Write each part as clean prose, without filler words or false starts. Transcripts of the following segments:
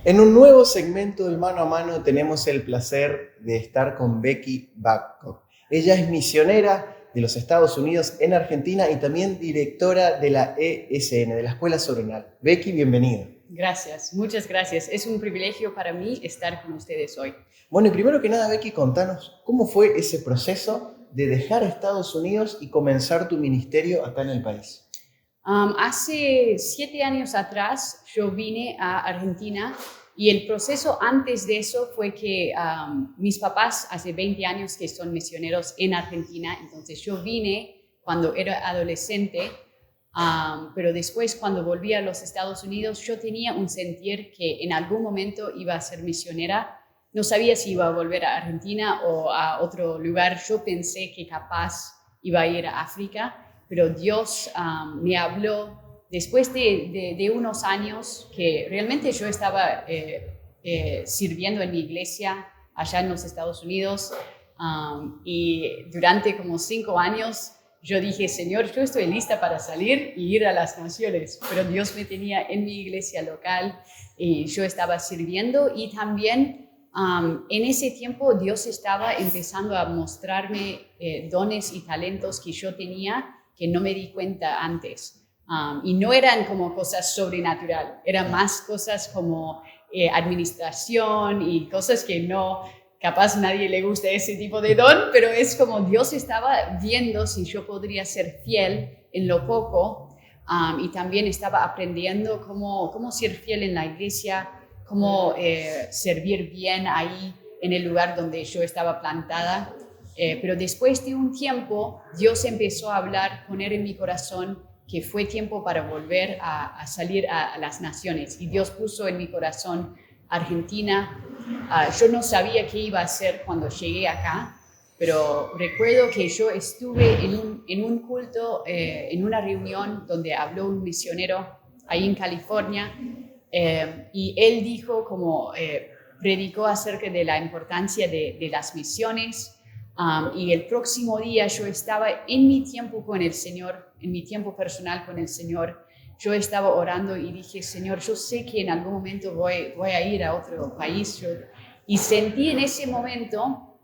En un nuevo segmento del Mano a Mano tenemos el placer de estar con Becky Babcock. Ella es misionera de los Estados Unidos en Argentina y también directora de la ESN, de la Escuela Sobrenal. Becky, bienvenida. Gracias, muchas gracias. Es un privilegio para mí estar con ustedes hoy. Bueno, y primero que nada, Becky, contanos cómo fue ese proceso de dejar Estados Unidos y comenzar tu ministerio acá en el país. Hace 7 años atrás yo vine a Argentina y el proceso antes de eso fue que mis papás hace 20 años que son misioneros en Argentina, entonces yo vine cuando era adolescente, pero después cuando volví a los Estados Unidos yo tenía un sentir que en algún momento iba a ser misionera. No sabía si iba a volver a Argentina o a otro lugar. Yo pensé que capaz iba a ir a África, pero Dios me habló después de unos años que realmente yo estaba sirviendo en mi iglesia allá en los Estados Unidos y durante como 5 años yo dije, Señor, yo estoy lista para salir y ir a las naciones, pero Dios me tenía en mi iglesia local y yo estaba sirviendo y también en ese tiempo Dios estaba empezando a mostrarme dones y talentos que yo tenía que no me di cuenta antes. Y no eran como cosas sobrenaturales, eran más cosas como administración y cosas que no, capaz nadie le gusta ese tipo de don, pero es como Dios estaba viendo si yo podría ser fiel en lo poco y también estaba aprendiendo cómo ser fiel en la iglesia, cómo servir bien ahí en el lugar donde yo estaba plantada. Pero después de un tiempo, Dios empezó a hablar, poner en mi corazón que fue tiempo para volver a salir a las naciones. Y Dios puso en mi corazón Argentina. Yo no sabía qué iba a hacer cuando llegué acá, pero recuerdo que yo estuve en un culto, en una reunión donde habló un misionero ahí en California, y él dijo predicó acerca de la importancia de las misiones. Y el próximo día yo estaba en mi tiempo con el Señor, en mi tiempo personal con el Señor. Yo estaba orando y dije, Señor, yo sé que en algún momento voy a ir a otro país. Y sentí en ese momento,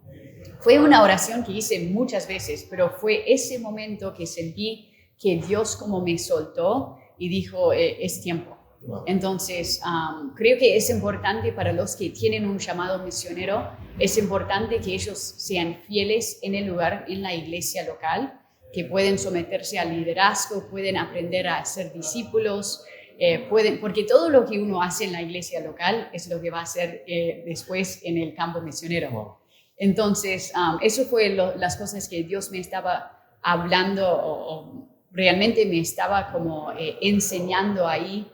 fue una oración que hice muchas veces, pero fue ese momento que sentí que Dios como me soltó y dijo, es tiempo. Entonces, creo que es importante para los que tienen un llamado misionero, es importante que ellos sean fieles en el lugar, en la iglesia local, que pueden someterse al liderazgo, pueden aprender a ser discípulos, porque todo lo que uno hace en la iglesia local es lo que va a hacer después en el campo misionero. Wow. Entonces, eso fue las cosas que Dios me estaba hablando o realmente me estaba como enseñando ahí.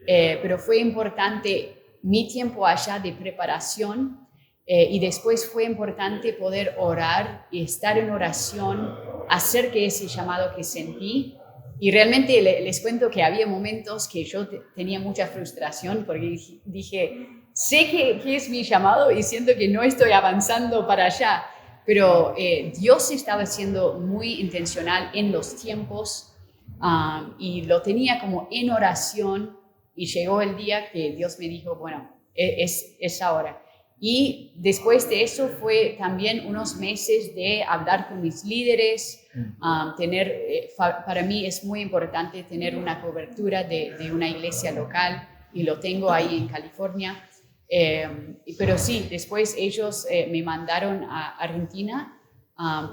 Pero fue importante mi tiempo allá de preparación y después fue importante poder orar y estar en oración acerca de ese llamado que sentí. Y realmente les cuento que había momentos que yo tenía mucha frustración porque dije, sé que es mi llamado y siento que no estoy avanzando para allá, pero Dios estaba siendo muy intencional en los tiempos y lo tenía como en oración. Y llegó el día que Dios me dijo, bueno, es ahora. Y después de eso fue también unos meses de hablar con mis líderes, para mí es muy importante tener una cobertura de una iglesia local y lo tengo ahí en California. Pero sí, después ellos me mandaron a Argentina,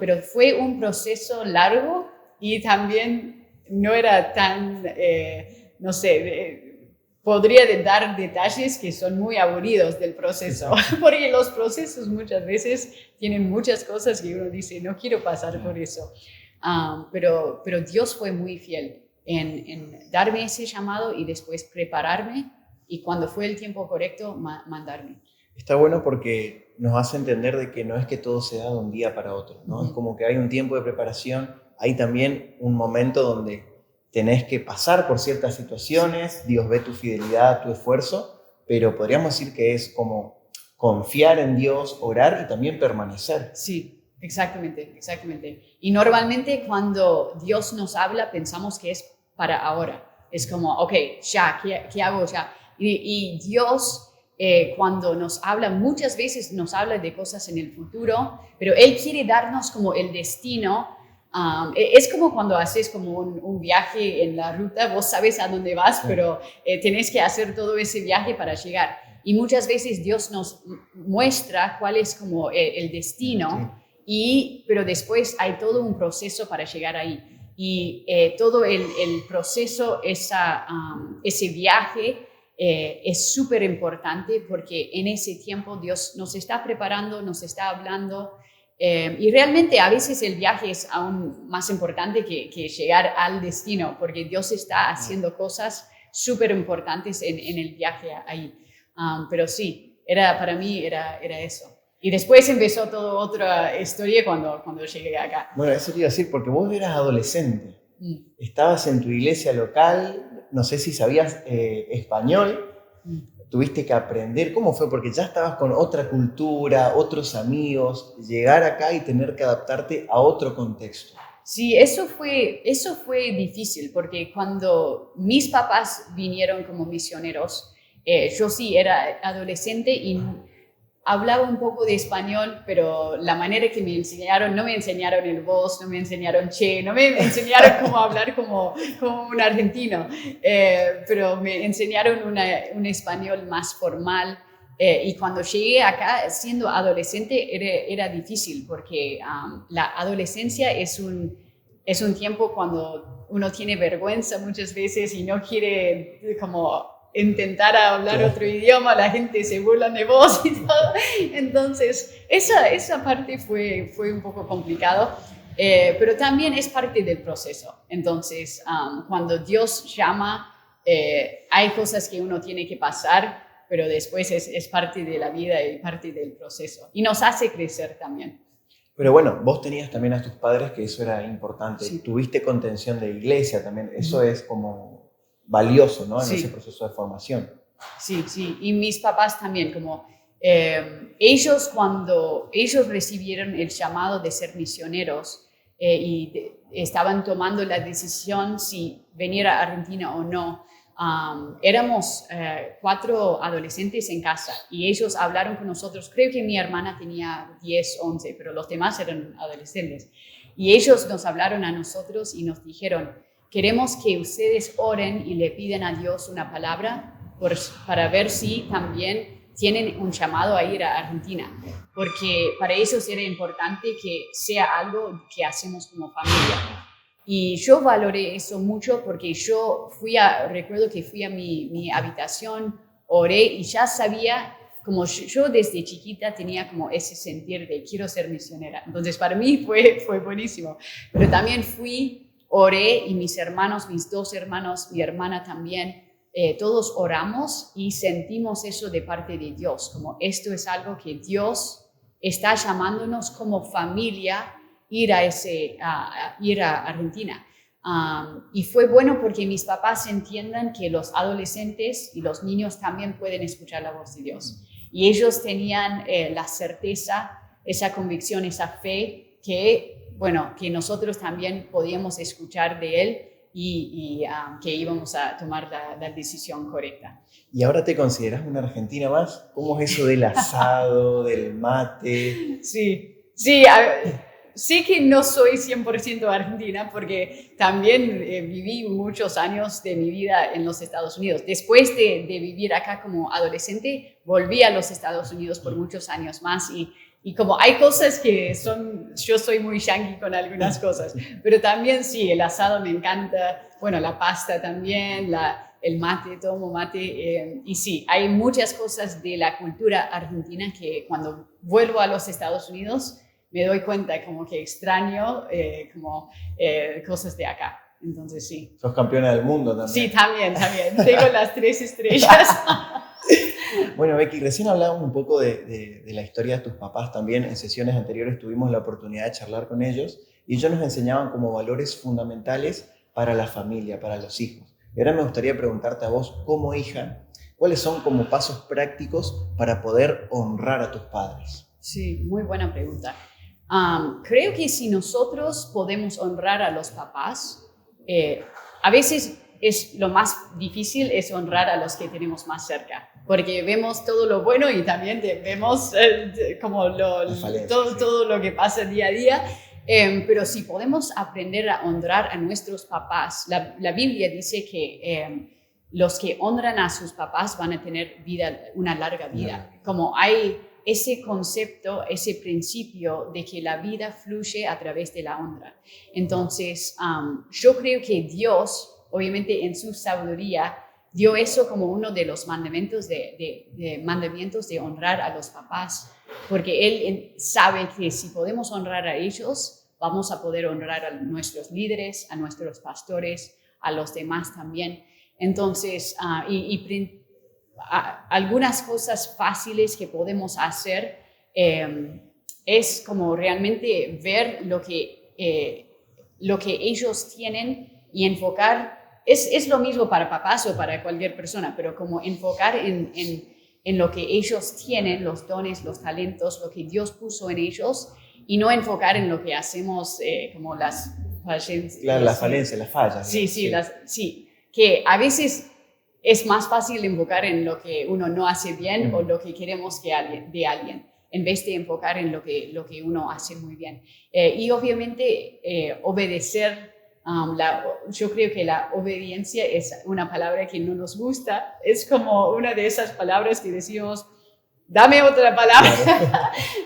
pero fue un proceso largo y también no era tan, no sé, podría dar detalles que son muy aburridos del proceso, porque los procesos muchas veces tienen muchas cosas que uno dice, no quiero pasar por eso. Pero Dios fue muy fiel en darme ese llamado y después prepararme y cuando fue el tiempo correcto, mandarme. Está bueno porque nos hace entender de que no es que todo se da de un día para otro, ¿no? Es como que hay un tiempo de preparación, hay también un momento donde tenés que pasar por ciertas situaciones, Dios ve tu fidelidad, tu esfuerzo, pero podríamos decir que es como confiar en Dios, orar y también permanecer. Sí, exactamente. Y normalmente cuando Dios nos habla pensamos que es para ahora. Es como, ok, ya, ¿qué hago ya? Y Dios cuando nos habla, muchas veces nos habla de cosas en el futuro, pero Él quiere darnos como el destino. Es como cuando haces como un viaje en la ruta, vos sabes a dónde vas, pero tenés que hacer todo ese viaje para llegar. Y muchas veces Dios nos muestra cuál es como el destino, pero después hay todo un proceso para llegar ahí. Y todo el proceso, ese viaje, es súper importante porque en ese tiempo Dios nos está preparando, nos está hablando. Y realmente a veces el viaje es aún más importante que llegar al destino, porque Dios está haciendo cosas súper importantes en el viaje ahí. Pero sí, para mí era eso. Y después empezó toda otra historia cuando llegué acá. Bueno, eso te iba a decir, porque vos eras adolescente. Estabas en tu iglesia local, no sé si sabías español. Tuviste que aprender. ¿Cómo fue? Porque ya estabas con otra cultura, otros amigos, llegar acá y tener que adaptarte a otro contexto. Sí, eso fue difícil, porque cuando mis papás vinieron como misioneros, yo sí era adolescente y hablaba un poco de español, pero la manera que me enseñaron, no me enseñaron el vos, no me enseñaron che, no me enseñaron cómo hablar como un argentino, pero me enseñaron un español más formal. Y cuando llegué acá, siendo adolescente, era difícil, porque la adolescencia es un tiempo cuando uno tiene vergüenza muchas veces y no quiere como intentar hablar otro idioma, la gente se burla de vos y todo. Entonces, esa parte fue un poco complicado, pero también es parte del proceso. Entonces, cuando Dios llama, hay cosas que uno tiene que pasar, pero después es parte de la vida y parte del proceso. Y nos hace crecer también. Pero bueno, vos tenías también a tus padres, que eso era importante. Sí. Tuviste contención de iglesia también. Eso es como valioso, ¿no? En ese proceso de formación. Sí, sí. Y mis papás también, como ellos cuando ellos recibieron el llamado de ser misioneros y estaban tomando la decisión si venir a Argentina o no, éramos 4 adolescentes en casa y ellos hablaron con nosotros. Creo que mi hermana tenía 10, 11, pero los demás eran adolescentes. Y ellos nos hablaron a nosotros y nos dijeron: queremos que ustedes oren y le piden a Dios una palabra para ver si también tienen un llamado a ir a Argentina, porque para ellos era importante que sea algo que hacemos como familia. Y yo valoré eso mucho porque recuerdo que fui a mi habitación, oré y ya sabía, como yo desde chiquita tenía como ese sentir de quiero ser misionera. Entonces para mí fue buenísimo. Pero también oré y mis 2 hermanos, mi hermana también, todos oramos y sentimos eso de parte de Dios, como esto es algo que Dios está llamándonos como familia ir a Argentina. Y fue bueno porque mis papás entiendan que los adolescentes y los niños también pueden escuchar la voz de Dios. Y ellos tenían la certeza, esa convicción, esa fe que nosotros también podíamos escuchar de Él y que íbamos a tomar la decisión correcta. ¿Y ahora te consideras una argentina más? ¿Cómo es eso del asado, del mate? Sí. Sé que no soy 100% argentina porque también viví muchos años de mi vida en los Estados Unidos. Después de vivir acá como adolescente, volví a los Estados Unidos por muchos años más y como hay cosas yo soy muy yankee con algunas cosas, pero también sí, el asado me encanta, bueno, la pasta también, el mate, tomo mate, y sí, hay muchas cosas de la cultura argentina que cuando vuelvo a los Estados Unidos me doy cuenta como que extraño cosas de acá. Entonces sí. Sos campeona del mundo también. Sí, también. Tengo las 3 estrellas. Bueno, Becky, recién hablábamos un poco de la historia de tus papás también. En sesiones anteriores tuvimos la oportunidad de charlar con ellos y ellos nos enseñaban como valores fundamentales para la familia, para los hijos. Y ahora me gustaría preguntarte a vos, como hija, ¿cuáles son como pasos prácticos para poder honrar a tus padres? Sí, muy buena pregunta. Creo que si nosotros podemos honrar a los papás, a veces lo más difícil es honrar a los que tenemos más cerca, porque vemos todo lo bueno y también vemos como todo lo que pasa día a día. Pero si podemos aprender a honrar a nuestros papás, la Biblia dice que los que honran a sus papás van a tener una larga vida. Como hay ese concepto, ese principio de que la vida fluye a través de la honra. Entonces, yo creo que Dios, obviamente en su sabiduría, dio eso como uno de los mandamientos de honrar a los papás, porque Él sabe que si podemos honrar a ellos, vamos a poder honrar a nuestros líderes, a nuestros pastores, a los demás también. Entonces, algunas cosas fáciles que podemos hacer es como realmente ver lo que ellos tienen y enfocar. Es lo mismo para papás o para cualquier persona, pero como enfocar en lo que ellos tienen, los dones, los talentos, lo que Dios puso en ellos, y no enfocar en lo que hacemos como las falencias. Claro, las falencias, las fallas. Sí, que a veces es más fácil enfocar en lo que uno no hace bien o lo que queremos de alguien, en vez de enfocar en lo que uno hace muy bien. Y obviamente obedecer. Yo creo que la obediencia es una palabra que no nos gusta. Es como una de esas palabras que decimos, dame otra palabra. Claro.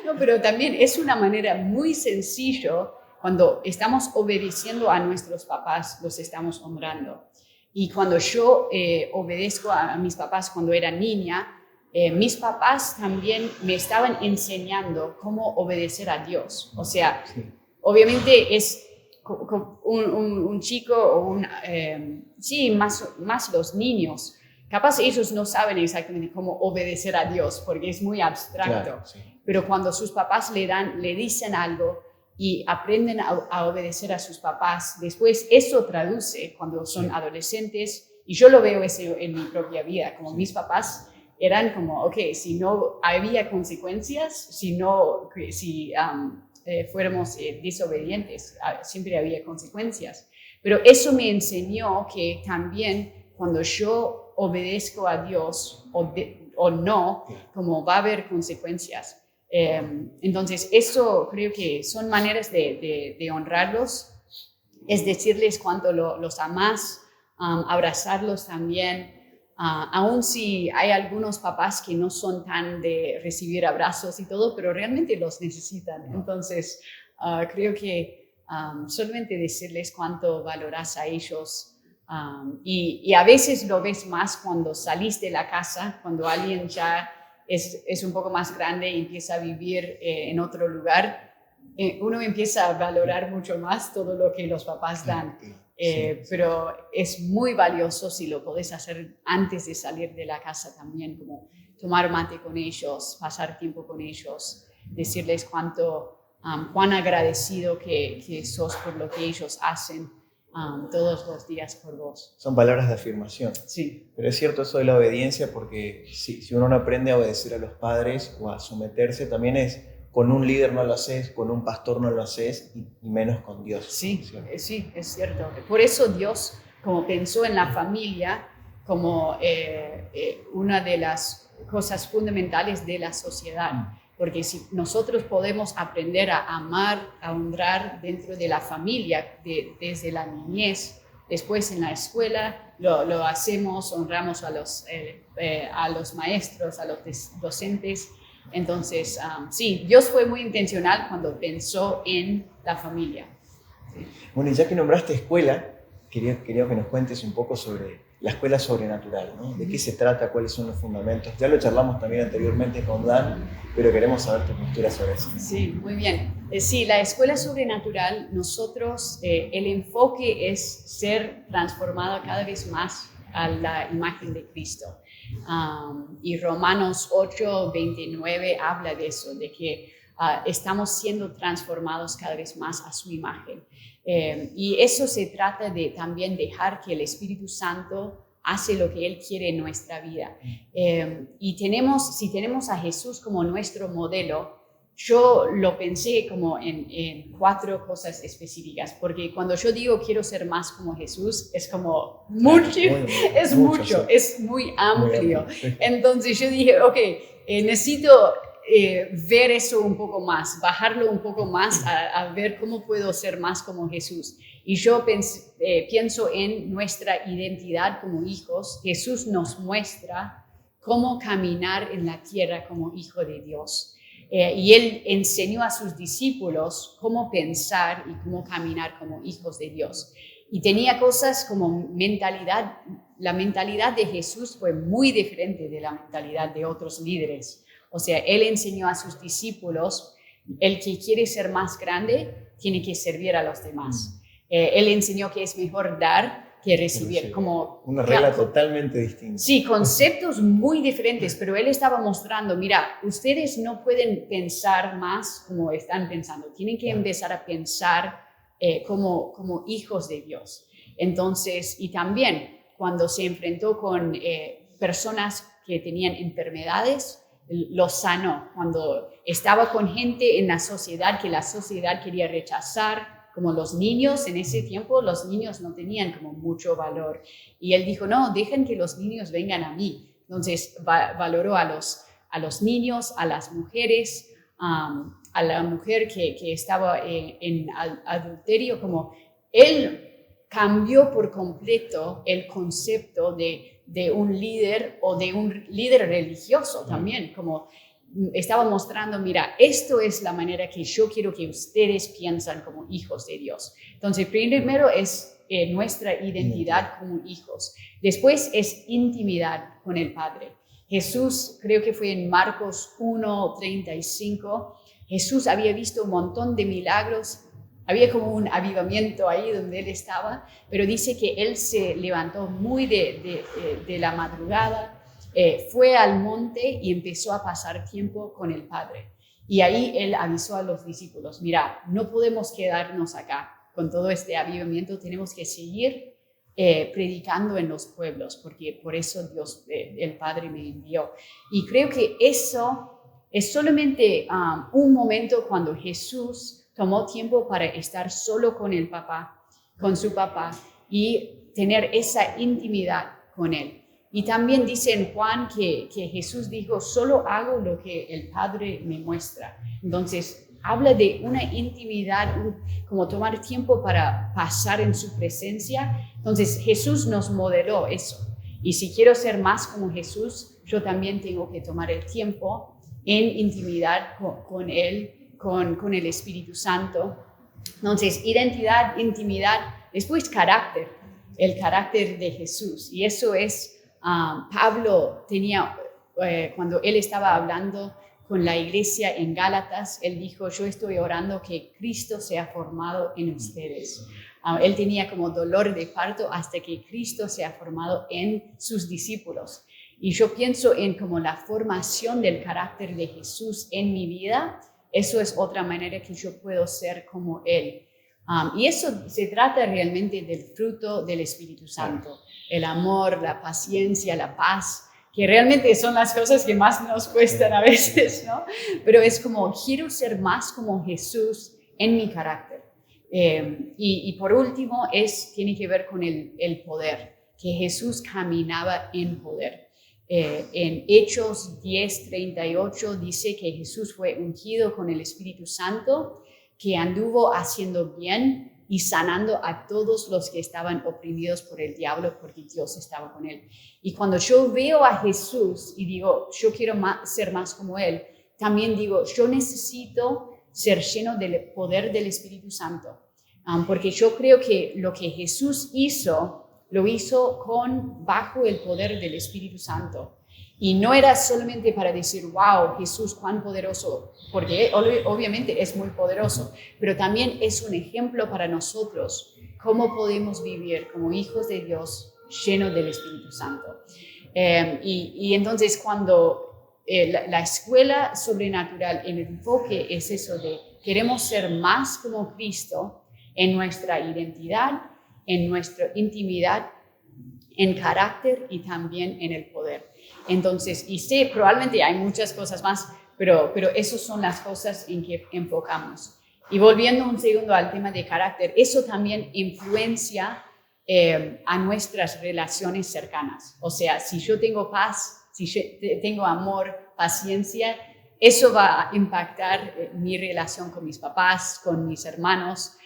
No, pero también es una manera muy sencilla. Cuando estamos obedeciendo a nuestros papás, los estamos honrando. Y cuando yo obedezco a mis papás cuando era niña, mis papás también me estaban enseñando cómo obedecer a Dios. O sea, obviamente es un chico o más los niños. Capaz ellos no saben exactamente cómo obedecer a Dios porque es muy abstracto. Claro, sí. Pero cuando sus papás le dicen algo y aprenden a obedecer a sus papás, después eso traduce cuando son adolescentes. Y yo lo veo eso en mi propia vida, como mis papás eran como, si no había consecuencias, si fuéramos desobedientes, siempre había consecuencias. Pero eso me enseñó que también cuando yo obedezco a Dios o no, como va a haber consecuencias. Entonces, eso creo que son maneras de honrarlos, es decirles cuánto los amas, abrazarlos también. Aún si hay algunos papás que no son tan de recibir abrazos y todo, pero realmente los necesitan. Entonces, creo que solamente decirles cuánto valoras a ellos. Y a veces lo ves más cuando salís de la casa, cuando alguien ya es un poco más grande y empieza a vivir en otro lugar. Uno empieza a valorar mucho más todo lo que los papás dan. Pero es muy valioso si lo podés hacer antes de salir de la casa también, como tomar mate con ellos, pasar tiempo con ellos, decirles cuán agradecido que sos por lo que ellos hacen todos los días por vos. Son palabras de afirmación. Sí. Pero es cierto eso de la obediencia porque si uno no aprende a obedecer a los padres o a someterse, también es con un líder no lo haces, con un pastor no lo haces y menos con Dios. Sí, sí, es cierto. Por eso Dios, como pensó en la familia como una de las cosas fundamentales de la sociedad. Porque si nosotros podemos aprender a amar, a honrar dentro de la familia, desde la niñez, después en la escuela lo hacemos, honramos a los maestros, a los docentes. Entonces, sí, Dios fue muy intencional cuando pensó en la familia. Sí. Bueno, y ya que nombraste escuela, quería que nos cuentes un poco sobre la escuela sobrenatural, ¿no? ¿De qué se trata? ¿Cuáles son los fundamentos? Ya lo charlamos también anteriormente con Dan, pero queremos saber tu postura sobre eso. Sí, muy bien. Sí, la escuela sobrenatural, nosotros, el enfoque es ser transformado cada vez más a la imagen de Cristo. Y Romanos 8:29 habla de eso, de que estamos siendo transformados cada vez más a su imagen. Y eso se trata de también dejar que el Espíritu Santo hace lo que Él quiere en nuestra vida. Y si tenemos a Jesús como nuestro modelo, yo lo pensé como en 4 cosas específicas, porque cuando yo digo quiero ser más como Jesús, es como mucho, es mucho, sí. Es muy amplio. Entonces yo dije, ok, necesito ver eso un poco más, bajarlo un poco más a ver cómo puedo ser más como Jesús. Y yo pienso en nuestra identidad como hijos. Jesús nos muestra cómo caminar en la tierra como hijo de Dios. Y él enseñó a sus discípulos cómo pensar y cómo caminar como hijos de Dios. Y tenía cosas como mentalidad. La mentalidad de Jesús fue muy diferente de la mentalidad de otros líderes. O sea, él enseñó a sus discípulos, el que quiere ser más grande tiene que servir a los demás. Él enseñó que es mejor dar que recibir. Como una regla totalmente distinta. Sí, conceptos muy diferentes, pero él estaba mostrando, mira, ustedes no pueden pensar más como están pensando, tienen que empezar a pensar como hijos de Dios. Entonces, y también cuando se enfrentó con personas que tenían enfermedades, los sanó. Cuando estaba con gente en la sociedad que la sociedad quería rechazar, como los niños, en ese tiempo los niños no tenían como mucho valor. Y él dijo, no, dejen que los niños vengan a mí. Entonces valoró a los niños, a las mujeres, a la mujer que estaba en adulterio, como él cambió por completo el concepto de un líder o de un líder religioso también, como estaba mostrando, mira, esto es la manera que yo quiero que ustedes piensan como hijos de Dios. Entonces, primero es nuestra identidad como hijos. Después es intimidad con el Padre. Jesús, creo que fue en Marcos 1:35, Jesús había visto un montón de milagros. Había como un avivamiento ahí donde él estaba, pero dice que él se levantó muy de la madrugada, fue al monte y empezó a pasar tiempo con el Padre. Y ahí él avisó a los discípulos, mira, no podemos quedarnos acá con todo este avivamiento, tenemos que seguir predicando en los pueblos, porque por eso Dios, el Padre me envió. Y creo que eso es solamente un momento cuando Jesús tomó tiempo para estar solo con el papá, con su papá, y tener esa intimidad con él. Y también dice en Juan que Jesús dijo, solo hago lo que el Padre me muestra. Entonces, habla de una intimidad, como tomar tiempo para pasar en su presencia. Entonces, Jesús nos modeló eso. Y si quiero ser más como Jesús, yo también tengo que tomar el tiempo en intimidad con él, con el Espíritu Santo. Entonces, identidad, intimidad, después carácter, el carácter de Jesús. Y eso es, Pablo tenía, cuando él estaba hablando con la iglesia en Gálatas, él dijo, yo estoy orando que Cristo sea formado en ustedes. Él tenía como dolor de parto hasta que Cristo sea formado en sus discípulos. Y yo pienso en como la formación del carácter de Jesús en mi vida. Eso es otra manera que yo puedo ser como Él. Y eso se trata realmente del fruto del Espíritu Santo. El amor, la paciencia, la paz, que realmente son las cosas que más nos cuestan a veces, ¿no? Pero es como, quiero ser más como Jesús en mi carácter. Y por último, tiene que ver con el poder, que Jesús caminaba en poder. En Hechos 10:38 dice que Jesús fue ungido con el Espíritu Santo, que anduvo haciendo bien y sanando a todos los que estaban oprimidos por el diablo, porque Dios estaba con él. Y cuando yo veo a Jesús y digo, yo quiero ser más como él, también digo, yo necesito ser lleno del poder del Espíritu Santo, porque yo creo que lo que Jesús hizo, lo hizo bajo el poder del Espíritu Santo. Y no era solamente para decir, wow, Jesús, cuán poderoso, porque obviamente es muy poderoso, pero también es un ejemplo para nosotros, cómo podemos vivir como hijos de Dios llenos del Espíritu Santo. Y entonces cuando la escuela sobrenatural, el enfoque es eso de queremos ser más como Cristo en nuestra identidad, en nuestra intimidad, en carácter y también en el poder. Entonces, y sí, probablemente hay muchas cosas más, pero esas son las cosas en que enfocamos. Y volviendo un segundo al tema de carácter, eso también influencia a nuestras relaciones cercanas. O sea, si yo tengo paz, si yo tengo amor, paciencia, eso va a impactar mi relación con mis papás, con mis hermanos,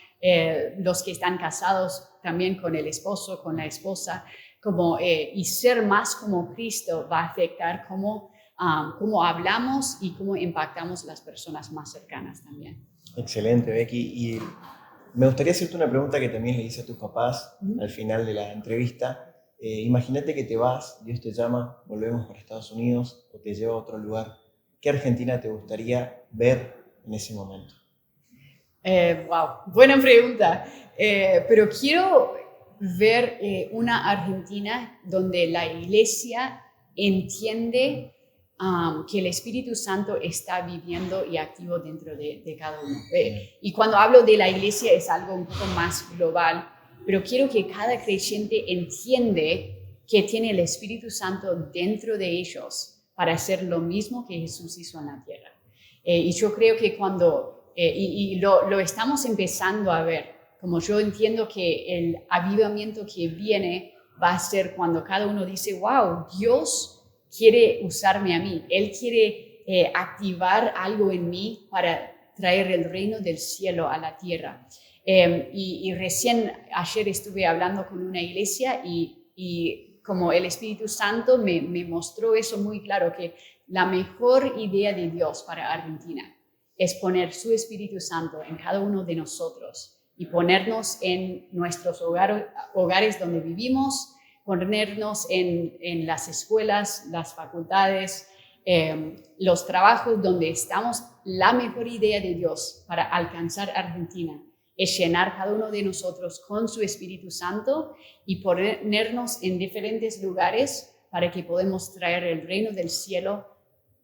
los que están casados también con el esposo, con la esposa, y ser más como Cristo va a afectar cómo hablamos y cómo impactamos las personas más cercanas también. Excelente, Becky. Y me gustaría hacerte una pregunta que también le hice a tus papás al final de la entrevista. Imagínate que te vas, Dios te llama, volvemos para Estados Unidos o te lleva a otro lugar. ¿Qué Argentina te gustaría ver en ese momento? Wow, buena pregunta. Pero quiero ver una Argentina donde la iglesia entiende que el Espíritu Santo está viviendo y activo dentro de cada uno. Y cuando hablo de la iglesia es algo un poco más global, pero quiero que cada creyente entiende que tiene el Espíritu Santo dentro de ellos para hacer lo mismo que Jesús hizo en la tierra. Y yo creo que cuando, lo estamos empezando a ver, como yo entiendo que el avivamiento que viene va a ser cuando cada uno dice, wow, Dios quiere usarme a mí, Él quiere activar algo en mí para traer el reino del cielo a la tierra. Y recién ayer estuve hablando con una iglesia y como el Espíritu Santo me mostró eso muy claro, que la mejor idea de Dios para Argentina es poner su Espíritu Santo en cada uno de nosotros y ponernos en nuestros hogares donde vivimos, ponernos en las escuelas, las facultades, los trabajos donde estamos. La mejor idea de Dios para alcanzar Argentina es llenar cada uno de nosotros con su Espíritu Santo y ponernos en diferentes lugares para que podamos traer el reino del cielo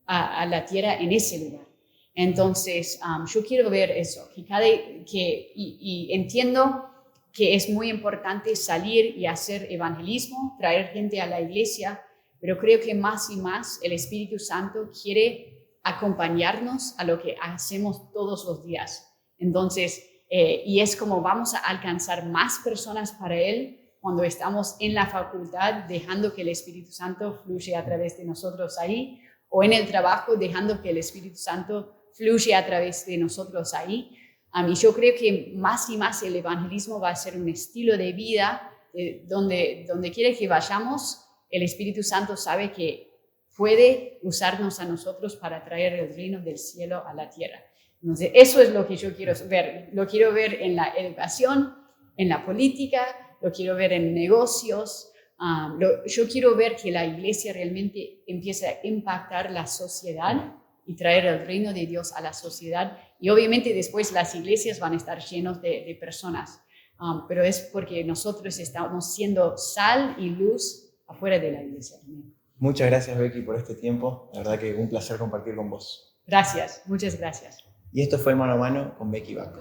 a la tierra en ese lugar. Entonces, yo quiero ver eso, y entiendo que es muy importante salir y hacer evangelismo, traer gente a la iglesia, pero creo que más y más el Espíritu Santo quiere acompañarnos a lo que hacemos todos los días. Entonces, y es como vamos a alcanzar más personas para Él cuando estamos en la facultad, dejando que el Espíritu Santo fluya a través de nosotros ahí, o en el trabajo, dejando que el Espíritu Santo fluya a través de nosotros ahí. Y yo creo que más y más el evangelismo va a ser un estilo de vida donde quiera que vayamos, el Espíritu Santo sabe que puede usarnos a nosotros para traer el reino del cielo a la tierra. Entonces, eso es lo que yo quiero ver. Lo quiero ver en la educación, en la política, lo quiero ver en negocios. Yo quiero ver que la iglesia realmente empiece a impactar la sociedad y traer el reino de Dios a la sociedad. Y obviamente después las iglesias van a estar llenos de personas. Pero es porque nosotros estamos siendo sal y luz afuera de la iglesia también. Muchas gracias, Becky, por este tiempo. La verdad que un placer compartir con vos. Gracias, muchas gracias. Y esto fue Mano a Mano con Becky Bacco.